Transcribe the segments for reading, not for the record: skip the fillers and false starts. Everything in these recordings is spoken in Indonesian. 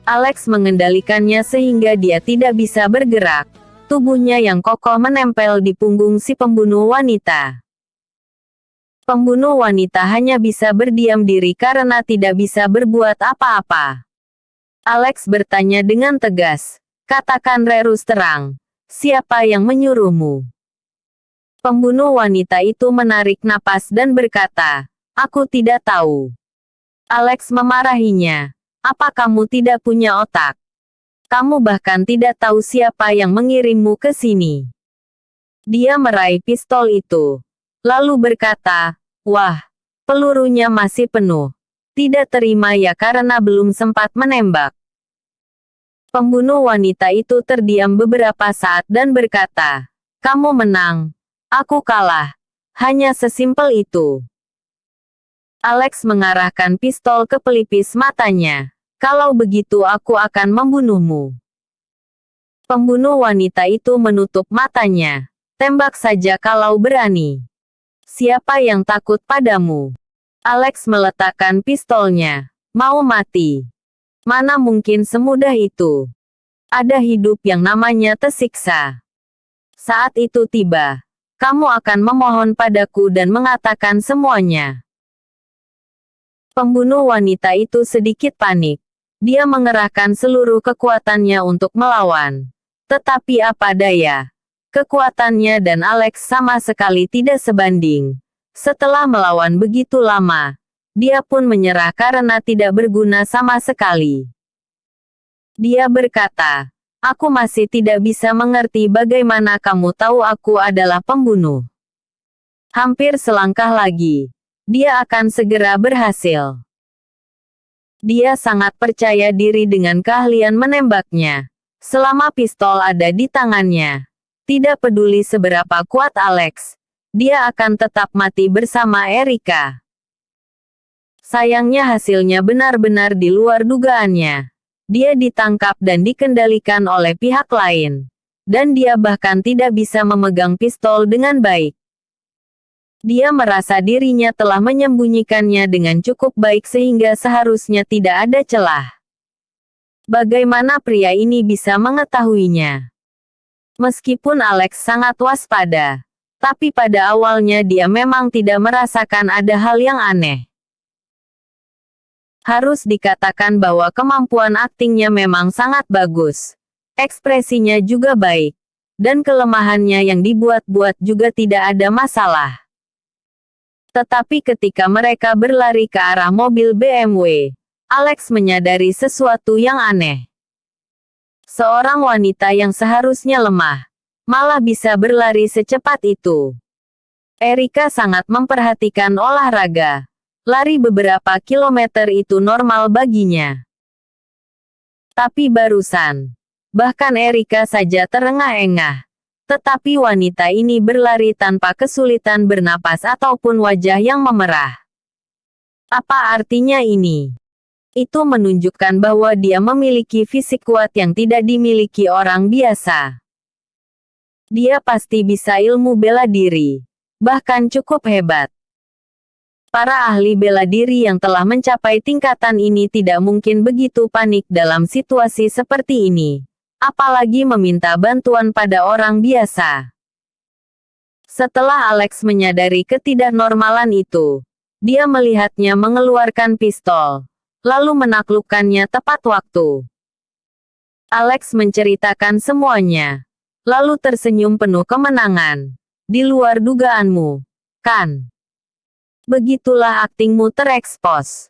Alex mengendalikannya sehingga dia tidak bisa bergerak. Tubuhnya yang kokoh menempel di punggung si pembunuh wanita. Pembunuh wanita hanya bisa berdiam diri karena tidak bisa berbuat apa-apa. Alex bertanya dengan tegas, "Katakan Rerus terang, siapa yang menyuruhmu?" Pembunuh wanita itu menarik napas dan berkata, "Aku tidak tahu." Alex memarahinya, "Apa kamu tidak punya otak? Kamu bahkan tidak tahu siapa yang mengirimmu ke sini." Dia meraih pistol itu, lalu berkata, "Wah, pelurunya masih penuh. Tidak terima ya karena belum sempat menembak." Pembunuh wanita itu terdiam beberapa saat dan berkata, "Kamu menang. Aku kalah. Hanya sesimpel itu." Alex mengarahkan pistol ke pelipis matanya. "Kalau begitu aku akan membunuhmu." Pembunuh wanita itu menutup matanya. "Tembak saja kalau berani. Siapa yang takut padamu?" Alex meletakkan pistolnya. "Mau mati? Mana mungkin semudah itu. Ada hidup yang namanya tersiksa. Saat itu tiba. Kamu akan memohon padaku dan mengatakan semuanya." Pembunuh wanita itu sedikit panik. Dia mengerahkan seluruh kekuatannya untuk melawan. Tetapi apa daya, kekuatannya dan Alex sama sekali tidak sebanding. Setelah melawan begitu lama, dia pun menyerah karena tidak berguna sama sekali. Dia berkata, "Aku masih tidak bisa mengerti bagaimana kamu tahu aku adalah pembunuh." Hampir selangkah lagi, dia akan segera berhasil. Dia sangat percaya diri dengan keahlian menembaknya. Selama pistol ada di tangannya, tidak peduli seberapa kuat Alex, dia akan tetap mati bersama Erika. Sayangnya hasilnya benar-benar di luar dugaannya. Dia ditangkap dan dikendalikan oleh pihak lain. Dan dia bahkan tidak bisa memegang pistol dengan baik. Dia merasa dirinya telah menyembunyikannya dengan cukup baik sehingga seharusnya tidak ada celah. Bagaimana pria ini bisa mengetahuinya? Meskipun Alex sangat waspada, tapi pada awalnya dia memang tidak merasakan ada hal yang aneh. Harus dikatakan bahwa kemampuan aktingnya memang sangat bagus. Ekspresinya juga baik. Dan kelemahannya yang dibuat-buat juga tidak ada masalah. Tetapi ketika mereka berlari ke arah mobil BMW, Alex menyadari sesuatu yang aneh. Seorang wanita yang seharusnya lemah, malah bisa berlari secepat itu. Erika sangat memperhatikan olahraga. Lari beberapa kilometer itu normal baginya. Tapi barusan, bahkan Erika saja terengah-engah. Tetapi wanita ini berlari tanpa kesulitan bernapas ataupun wajah yang memerah. Apa artinya ini? Itu menunjukkan bahwa dia memiliki fisik kuat yang tidak dimiliki orang biasa. Dia pasti bisa ilmu bela diri. Bahkan cukup hebat. Para ahli bela diri yang telah mencapai tingkatan ini tidak mungkin begitu panik dalam situasi seperti ini. Apalagi meminta bantuan pada orang biasa. Setelah Alex menyadari ketidaknormalan itu, dia melihatnya mengeluarkan pistol, lalu menaklukkannya tepat waktu. Alex menceritakan semuanya, lalu tersenyum penuh kemenangan. "Di luar dugaanmu, kan? Begitulah aktingmu terekspos.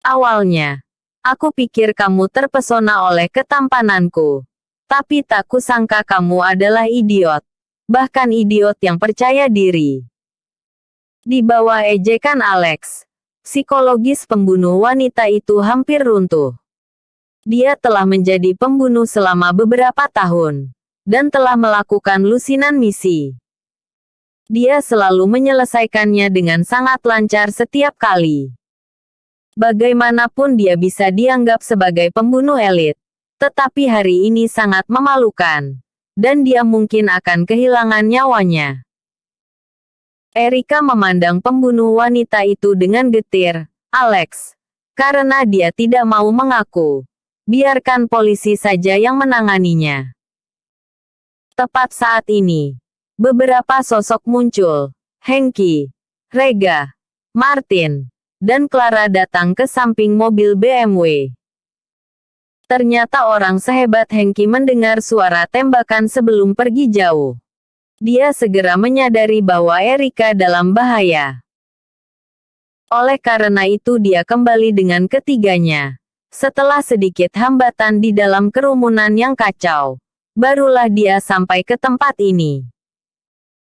Awalnya, aku pikir kamu terpesona oleh ketampananku. Tapi tak kusangka kamu adalah idiot. Bahkan idiot yang percaya diri." Di bawah ejekan Alex, psikologis pembunuh wanita itu hampir runtuh. Dia telah menjadi pembunuh selama beberapa tahun, dan telah melakukan lusinan misi. Dia selalu menyelesaikannya dengan sangat lancar setiap kali. Bagaimanapun dia bisa dianggap sebagai pembunuh elit. Tetapi hari ini sangat memalukan. Dan dia mungkin akan kehilangan nyawanya. Erika memandang pembunuh wanita itu dengan getir. "Alex." Karena dia tidak mau mengaku. Biarkan polisi saja yang menanganinya. Tepat saat ini, beberapa sosok muncul. Hengki, Rega, Martin, dan Clara datang ke samping mobil BMW. Ternyata orang sehebat Hengki mendengar suara tembakan sebelum pergi jauh. Dia segera menyadari bahwa Erika dalam bahaya. Oleh karena itu dia kembali dengan ketiganya. Setelah sedikit hambatan di dalam kerumunan yang kacau, barulah dia sampai ke tempat ini.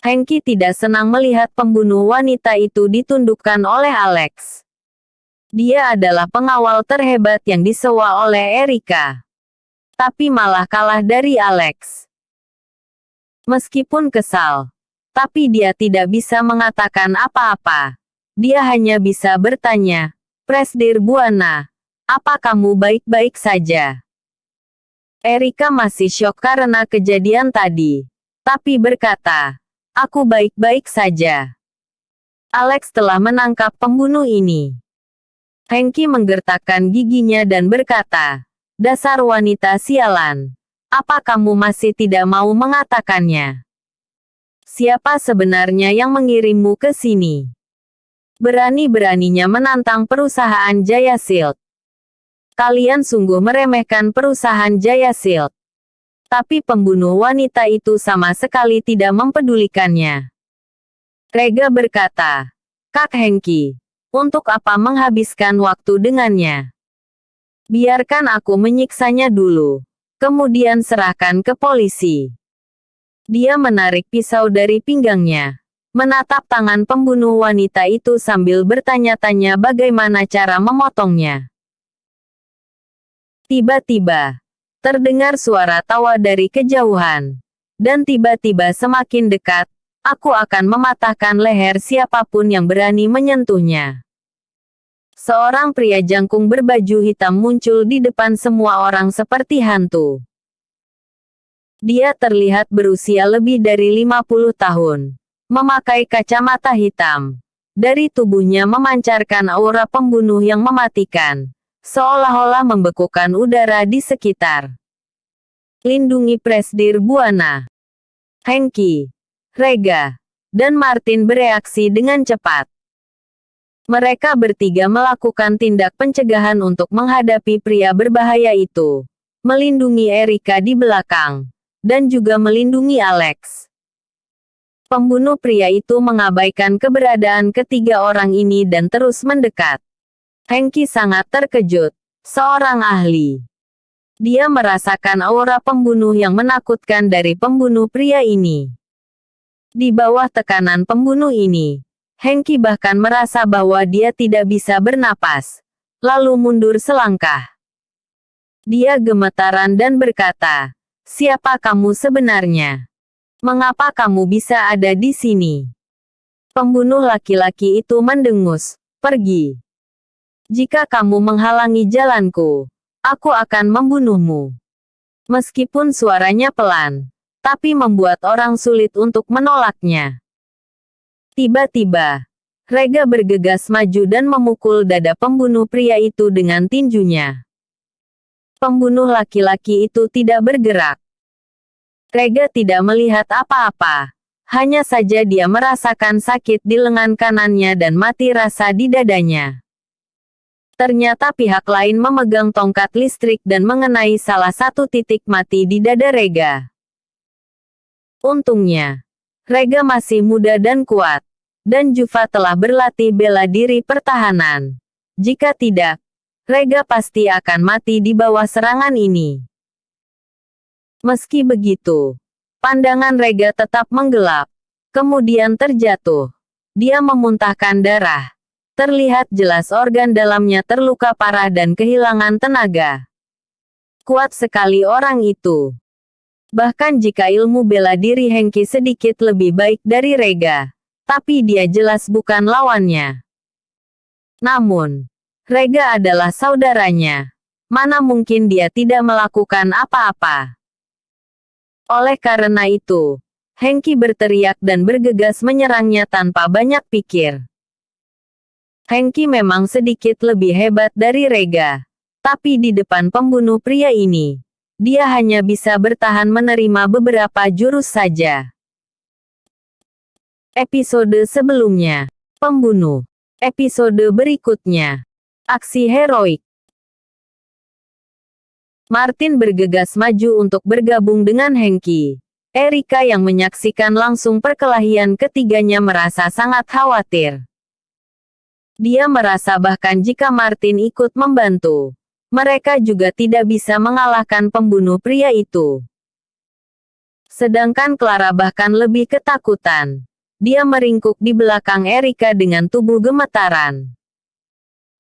Hengki tidak senang melihat pembunuh wanita itu ditundukkan oleh Alex. Dia adalah pengawal terhebat yang disewa oleh Erika. Tapi malah kalah dari Alex. Meskipun kesal, tapi dia tidak bisa mengatakan apa-apa. Dia hanya bisa bertanya, "Presdir Buana, apa kamu baik-baik saja?" Erika masih syok karena kejadian tadi, tapi berkata, "Aku baik-baik saja." Alex telah menangkap pembunuh ini. Hengki menggertakkan giginya dan berkata, "Dasar wanita sialan. Apa kamu masih tidak mau mengatakannya? Siapa sebenarnya yang mengirimmu ke sini? Berani-beraninya menantang perusahaan Jaya Shield. Kalian sungguh meremehkan perusahaan Jaya Shield." Tapi pembunuh wanita itu sama sekali tidak mempedulikannya. Rega berkata, "Kak Hengki, untuk apa menghabiskan waktu dengannya? Biarkan aku menyiksanya dulu. Kemudian serahkan ke polisi." Dia menarik pisau dari pinggangnya, menatap tangan pembunuh wanita itu sambil bertanya-tanya bagaimana cara memotongnya. Tiba-tiba, terdengar suara tawa dari kejauhan. Dan tiba-tiba semakin dekat, "Aku akan mematahkan leher siapapun yang berani menyentuhnya." Seorang pria jangkung berbaju hitam muncul di depan semua orang seperti hantu. Dia terlihat berusia lebih dari 50 tahun. Memakai kacamata hitam. Dari tubuhnya memancarkan aura pembunuh yang mematikan, seolah-olah membekukan udara di sekitar. "Lindungi Presdir Buana." Hengki, Rega, dan Martin bereaksi dengan cepat. Mereka bertiga melakukan tindak pencegahan untuk menghadapi pria berbahaya itu, melindungi Erika di belakang, dan juga melindungi Alex. Pembunuh pria itu mengabaikan keberadaan ketiga orang ini dan terus mendekat. Hengki sangat terkejut, seorang ahli. Dia merasakan aura pembunuh yang menakutkan dari pembunuh pria ini. Di bawah tekanan pembunuh ini, Hengki bahkan merasa bahwa dia tidak bisa bernapas, lalu mundur selangkah. Dia gemetaran dan berkata, "Siapa kamu sebenarnya? Mengapa kamu bisa ada di sini?" Pembunuh laki-laki itu mendengus, "Pergi. Jika kamu menghalangi jalanku, aku akan membunuhmu." Meskipun suaranya pelan, tapi membuat orang sulit untuk menolaknya. Tiba-tiba, Rega bergegas maju dan memukul dada pembunuh pria itu dengan tinjunya. Pembunuh laki-laki itu tidak bergerak. Rega tidak melihat apa-apa. Hanya saja dia merasakan sakit di lengan kanannya dan mati rasa di dadanya. Ternyata pihak lain memegang tongkat listrik dan mengenai salah satu titik mati di dada Rega. Untungnya, Rega masih muda dan kuat, dan Juva telah berlatih bela diri pertahanan. Jika tidak, Rega pasti akan mati di bawah serangan ini. Meski begitu, pandangan Rega tetap menggelap, kemudian terjatuh. Dia memuntahkan darah. Terlihat jelas organ dalamnya terluka parah dan kehilangan tenaga. Kuat sekali orang itu. Bahkan jika ilmu bela diri Hengki sedikit lebih baik dari Rega, tapi dia jelas bukan lawannya. Namun, Rega adalah saudaranya. Mana mungkin dia tidak melakukan apa-apa. Oleh karena itu, Hengki berteriak dan bergegas menyerangnya tanpa banyak pikir. Hengki memang sedikit lebih hebat dari Rega. Tapi di depan pembunuh pria ini, dia hanya bisa bertahan menerima beberapa jurus saja. Episode sebelumnya, pembunuh. Episode berikutnya, aksi heroik. Martin bergegas maju untuk bergabung dengan Hengki. Erika yang menyaksikan langsung perkelahian ketiganya merasa sangat khawatir. Dia merasa bahkan jika Martin ikut membantu, mereka juga tidak bisa mengalahkan pembunuh pria itu. Sedangkan Clara bahkan lebih ketakutan. Dia meringkuk di belakang Erika dengan tubuh gemetaran.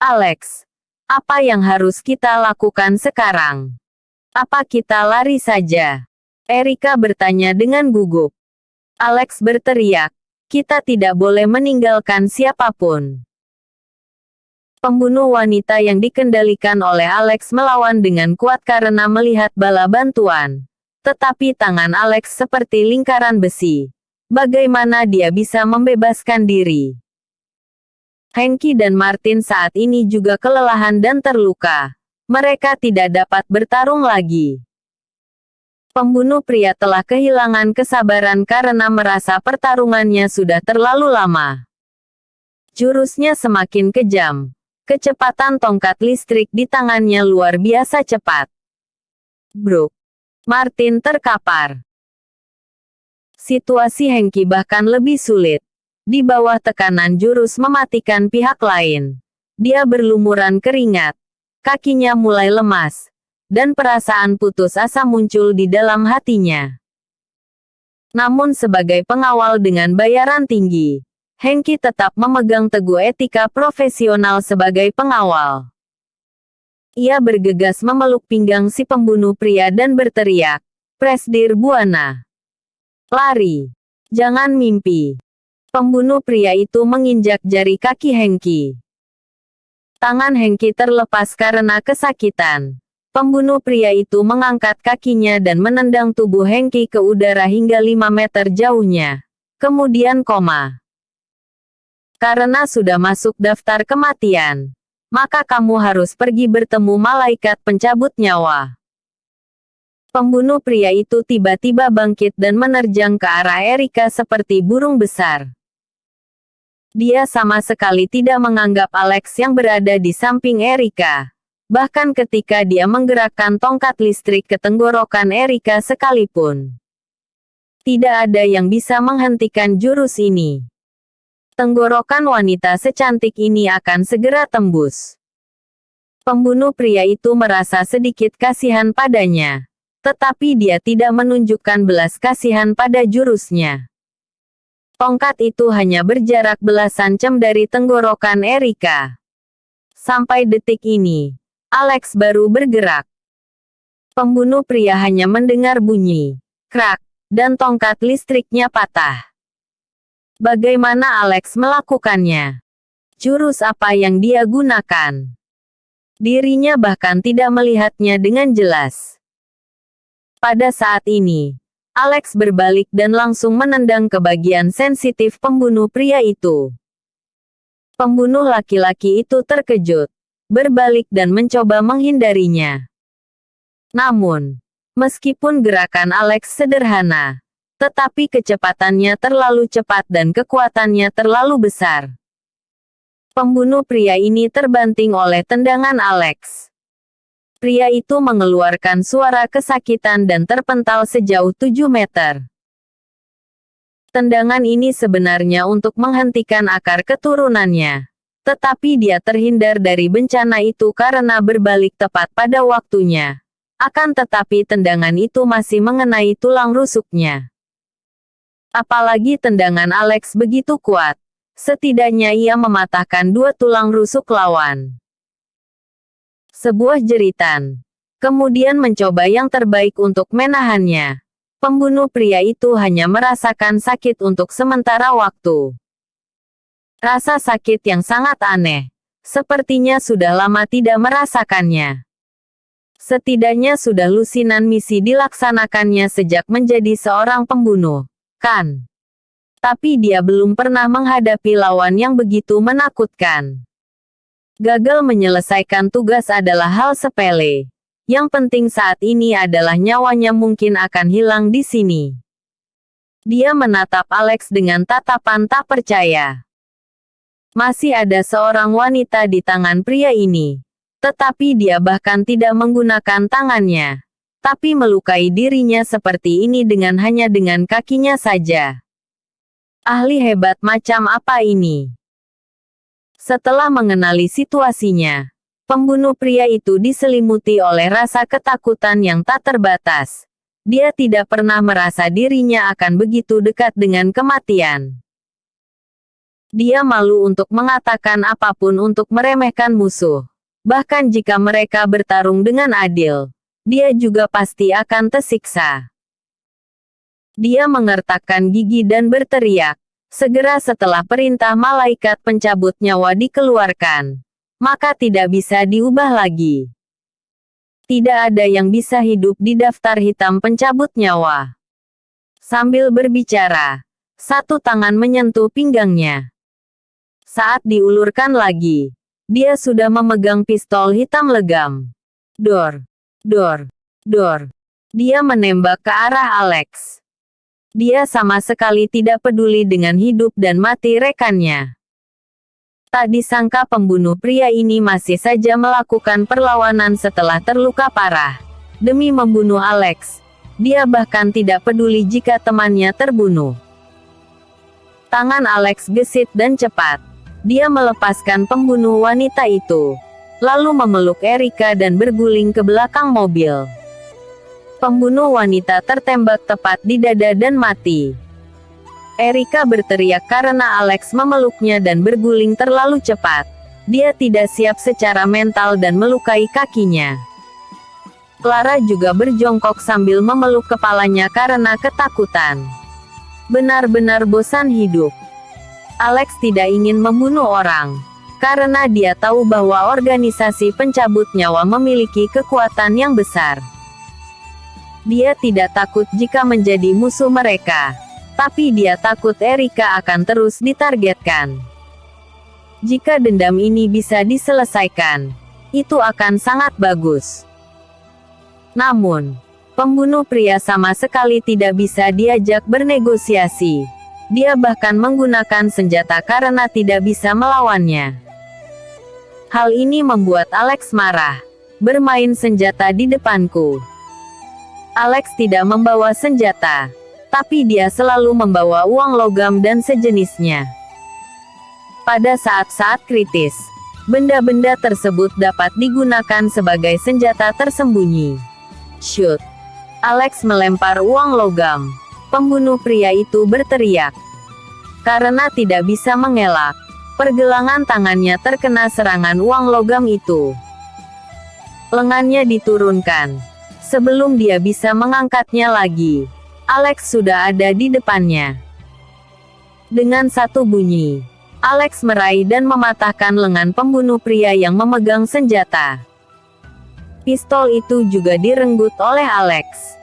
Alex, apa yang harus kita lakukan sekarang? Apa kita lari saja? Erika bertanya dengan gugup. Alex berteriak, kita tidak boleh meninggalkan siapapun. Pembunuh wanita yang dikendalikan oleh Alex melawan dengan kuat karena melihat bala bantuan. Tetapi tangan Alex seperti lingkaran besi. Bagaimana dia bisa membebaskan diri? Hengki dan Martin saat ini juga kelelahan dan terluka. Mereka tidak dapat bertarung lagi. Pembunuh pria telah kehilangan kesabaran karena merasa pertarungannya sudah terlalu lama. Jurusnya semakin kejam. Kecepatan tongkat listrik di tangannya luar biasa cepat. Bruk. Martin terkapar. Situasi Hengki bahkan lebih sulit. Di bawah tekanan jurus mematikan pihak lain. Dia berlumuran keringat. Kakinya mulai lemas. Dan perasaan putus asa muncul di dalam hatinya. Namun sebagai pengawal dengan bayaran tinggi, Hengki tetap memegang teguh etika profesional sebagai pengawal. Ia bergegas memeluk pinggang si pembunuh pria dan berteriak, "Presdir Buana! Lari! Jangan mimpi!" Pembunuh pria itu menginjak jari kaki Hengki. Tangan Hengki terlepas karena kesakitan. Pembunuh pria itu mengangkat kakinya dan menendang tubuh Hengki ke udara hingga 5 meter jauhnya. Kemudian koma. Karena sudah masuk daftar kematian, maka kamu harus pergi bertemu malaikat pencabut nyawa. Pembunuh pria itu tiba-tiba bangkit dan menerjang ke arah Erika seperti burung besar. Dia sama sekali tidak menganggap Alex yang berada di samping Erika. Bahkan ketika dia menggerakkan tongkat listrik ke tenggorokan Erika sekalipun. Tidak ada yang bisa menghentikan jurus ini. Tenggorokan wanita secantik ini akan segera tembus. Pembunuh pria itu merasa sedikit kasihan padanya. Tetapi dia tidak menunjukkan belas kasihan pada jurusnya. Tongkat itu hanya berjarak belasan jam dari tenggorokan Erika. Sampai detik ini, Alex baru bergerak. Pembunuh pria hanya mendengar bunyi, krak, dan tongkat listriknya patah. Bagaimana Alex melakukannya? Jurus apa yang dia gunakan? Dirinya bahkan tidak melihatnya dengan jelas. Pada saat ini, Alex berbalik dan langsung menendang ke bagian sensitif pembunuh pria itu. Pembunuh laki-laki itu terkejut, berbalik dan mencoba menghindarinya. Namun, meskipun gerakan Alex sederhana, tetapi kecepatannya terlalu cepat dan kekuatannya terlalu besar. Pembunuh pria ini terbanting oleh tendangan Alex. Pria itu mengeluarkan suara kesakitan dan terpental sejauh 7 meter. Tendangan ini sebenarnya untuk menghentikan akar keturunannya. Tetapi dia terhindar dari bencana itu karena berbalik tepat pada waktunya. Akan tetapi tendangan itu masih mengenai tulang rusuknya. Apalagi tendangan Alex begitu kuat. Setidaknya ia mematahkan 2 tulang rusuk lawan. Sebuah jeritan. Kemudian mencoba yang terbaik untuk menahannya. Pembunuh pria itu hanya merasakan sakit untuk sementara waktu. Rasa sakit yang sangat aneh. Sepertinya sudah lama tidak merasakannya. Setidaknya sudah lusinan misi dilaksanakannya sejak menjadi seorang pembunuh, kan? Tapi dia belum pernah menghadapi lawan yang begitu menakutkan. Gagal menyelesaikan tugas adalah hal sepele. Yang penting saat ini adalah nyawanya mungkin akan hilang di sini. Dia menatap Alex dengan tatapan tak percaya. Masih ada seorang wanita di tangan pria ini. Tetapi dia bahkan tidak menggunakan tangannya. Tapi melukai dirinya seperti ini hanya dengan kakinya saja. Ahli hebat macam apa ini? Setelah mengenali situasinya, pembunuh pria itu diselimuti oleh rasa ketakutan yang tak terbatas. Dia tidak pernah merasa dirinya akan begitu dekat dengan kematian. Dia malu untuk mengatakan apapun untuk meremehkan musuh. Bahkan jika mereka bertarung dengan adil, dia juga pasti akan tersiksa. Dia mengertakkan gigi dan berteriak. Segera setelah perintah malaikat pencabut nyawa dikeluarkan, maka tidak bisa diubah lagi. Tidak ada yang bisa hidup di daftar hitam pencabut nyawa. Sambil berbicara, satu tangan menyentuh pinggangnya. Saat diulurkan lagi, dia sudah memegang pistol hitam legam. Dor, dor, dor. Dia menembak ke arah Alex. Dia sama sekali tidak peduli dengan hidup dan mati rekannya. Tak disangka pembunuh pria ini masih saja melakukan perlawanan setelah terluka parah. Demi membunuh Alex, dia bahkan tidak peduli jika temannya terbunuh. Tangan Alex gesit dan cepat. Dia melepaskan pembunuh wanita itu, lalu memeluk Erika dan berguling ke belakang mobil. Pembunuh wanita tertembak tepat di dada dan mati. Erika berteriak karena Alex memeluknya dan berguling terlalu cepat. Dia tidak siap secara mental dan melukai kakinya. Clara juga berjongkok sambil memeluk kepalanya karena ketakutan. Benar-benar bosan hidup. Alex tidak ingin membunuh orang, karena dia tahu bahwa organisasi pencabut nyawa memiliki kekuatan yang besar. Dia tidak takut jika menjadi musuh mereka, tapi dia takut Erika akan terus ditargetkan. Jika dendam ini bisa diselesaikan, itu akan sangat bagus. Namun, pembunuh pria sama sekali tidak bisa diajak bernegosiasi. Dia bahkan menggunakan senjata karena tidak bisa melawannya. Hal ini membuat Alex marah. Bermain senjata di depanku. Alex tidak membawa senjata, tapi dia selalu membawa uang logam dan sejenisnya. Pada saat-saat kritis, benda-benda tersebut dapat digunakan sebagai senjata tersembunyi. Shoot! Alex melempar uang logam. Pembunuh pria itu berteriak. Karena tidak bisa mengelak, pergelangan tangannya terkena serangan uang logam itu. Lengannya diturunkan. Sebelum dia bisa mengangkatnya lagi, Alex sudah ada di depannya. Dengan satu bunyi, Alex meraih dan mematahkan lengan pembunuh pria yang memegang senjata. Pistol itu juga direnggut oleh Alex.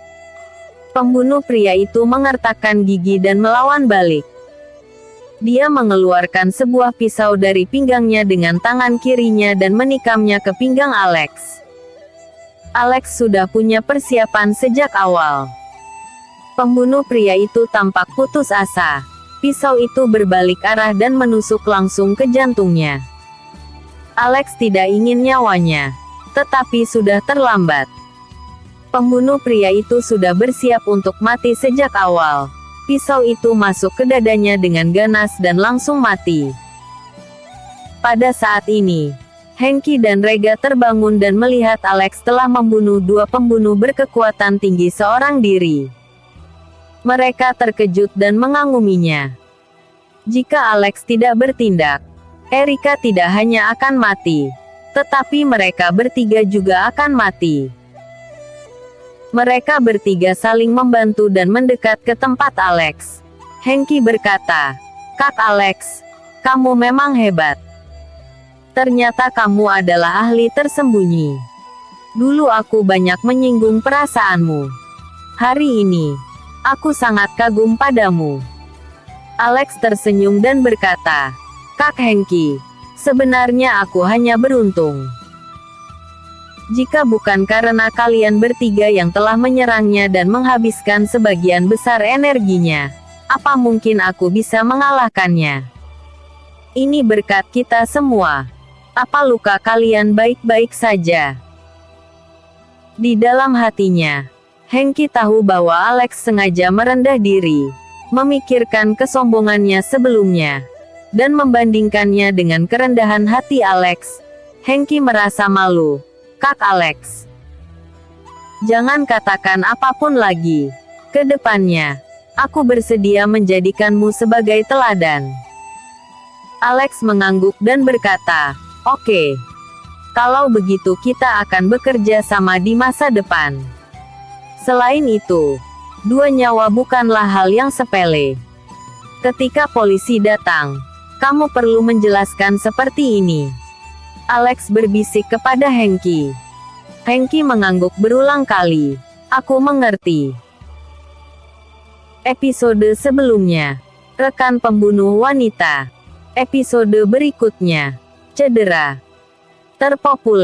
Pembunuh pria itu mengertakkan gigi dan melawan balik. Dia mengeluarkan sebuah pisau dari pinggangnya dengan tangan kirinya dan menikamnya ke pinggang Alex. Alex sudah punya persiapan sejak awal. Pembunuh pria itu tampak putus asa. Pisau itu berbalik arah dan menusuk langsung ke jantungnya. Alex tidak ingin nyawanya, tetapi sudah terlambat. Pembunuh pria itu sudah bersiap untuk mati sejak awal. Pisau itu masuk ke dadanya dengan ganas dan langsung mati. Pada saat ini, Hengki dan Rega terbangun dan melihat Alex telah membunuh dua pembunuh berkekuatan tinggi seorang diri. Mereka terkejut dan mengaguminya. Jika Alex tidak bertindak, Erika tidak hanya akan mati, tetapi mereka bertiga juga akan mati. Mereka bertiga saling membantu dan mendekat ke tempat Alex. Hengki berkata, "Kak Alex, kamu memang hebat. Ternyata kamu adalah ahli tersembunyi. Dulu aku banyak menyinggung perasaanmu. Hari ini, aku sangat kagum padamu." Alex tersenyum dan berkata, "Kak Hengki, Sebenarnya aku hanya beruntung. Jika bukan karena kalian bertiga yang telah menyerangnya dan menghabiskan sebagian besar energinya, apa mungkin aku bisa mengalahkannya? Ini berkat kita semua. Apa luka kalian baik-baik saja? Di dalam hatinya, Hengki tahu bahwa Alex sengaja merendah diri, memikirkan kesombongannya sebelumnya, dan membandingkannya dengan kerendahan hati Alex. Hengki merasa malu. Kak Alex, jangan katakan apapun lagi. Kedepannya, aku bersedia menjadikanmu sebagai teladan. Alex mengangguk dan berkata, "Oke. Kalau begitu kita akan bekerja sama di masa depan." Selain itu, 2 nyawa bukanlah hal yang sepele. Ketika polisi datang, kamu perlu menjelaskan seperti ini. Alex berbisik kepada Hengki. Hengki mengangguk berulang kali. Aku mengerti. Episode sebelumnya, rekan pembunuh wanita. Episode berikutnya, cedera terpopuler.